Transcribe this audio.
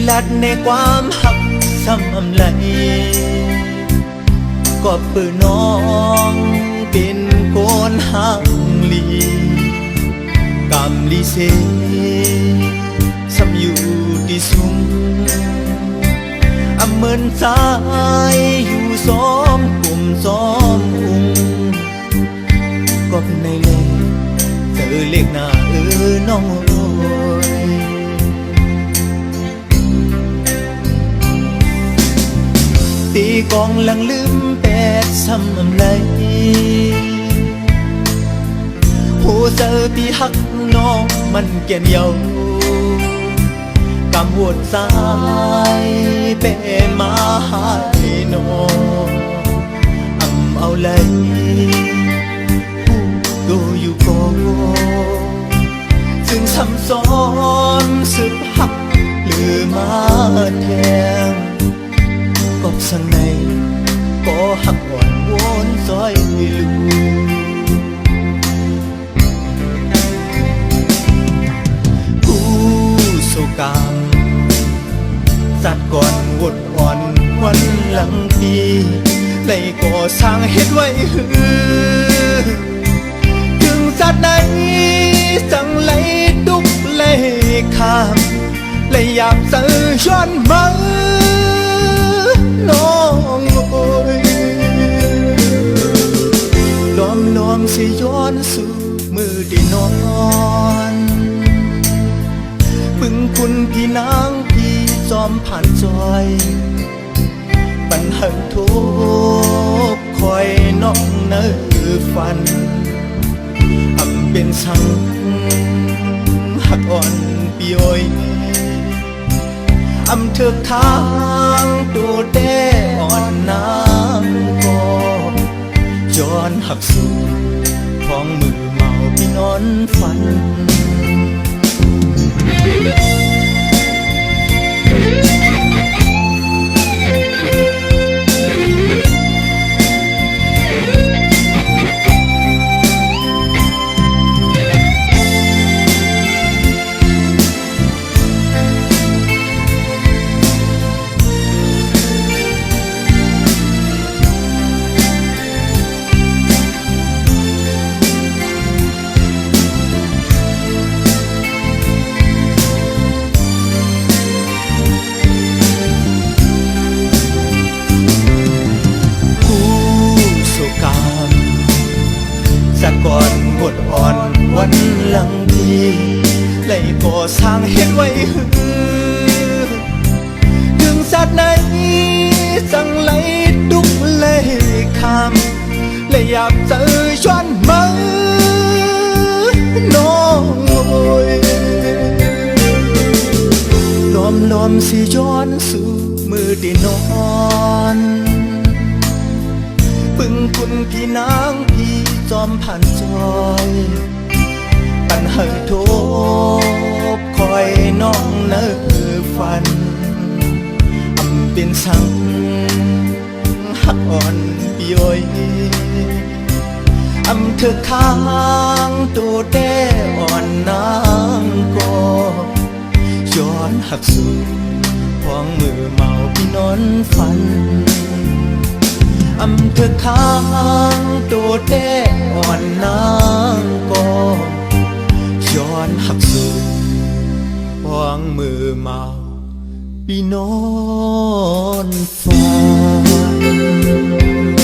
ลัดในความหักซ้ำไหลก็เปิดน้องเป็นโกนห่างลีกำลีเซซ้ำอยู่ที่สูงเหมือนสายอยู่ซ้อมกลุ่มซ้อมอุ้งก็ในเล่เจอเล็กหน้าน้องตีกองหลังลืมแปดซ้ำไหลหูเจอพี่ฮักน้องมันแก่นเยากำหวดสายเป็นมาหายน้องเอาเลยผู้ดูอยู่ก็ซึ่งซ้ำซ้อนสืบหักหรือมาแทงก็สังในก็หักอ่อนวนซอยลูผู้โศกามสัตว์ก่อนวดอ่อนวันหลังปีเลยก่อสร้างเฮ็ดไว้หือถึงสัตว์ไหนสังไหลดุกเลยข้ามเลยอยากเจอย้อนมาน้องโอยลอมสิย้อนสู่มือได้นอนพึ่งคุณพี่นางพี่จอมผ่านจอยปัญหาทุกคอยน้องเนื้อฟันเป็นสังหักอ่อนปีโอยเถือกทางดูเด้อ่อนน้ำก็ย้อนหักสู่ท้องมือเมาพี่นอนฝันก่อนหมดอ่อนวันหลังทีเลยก่อสร้างเฮ็ดไว้หือถึงสัตว์ไหนสังไหลดุกเลยข้ามเลยอยากเจอย้อนมาน้องโอยลอมสิย้อนสู่มือได้นอนพึ่งคุณพี่นางพี่จอมผ่านจอยปัญหาทุกคอยน้องเนื้อฟันเป็นสังหักอ่อนปีโอยเธอข้างตัวเด้อ่อนน้ำก็ย้อนหักสู่พองมือเมาพี่นอนฝันเธอข้างตัวเด้อ่อนน้ำก็ย้อนหักสู่วางมือเมาพี่นอนฝัน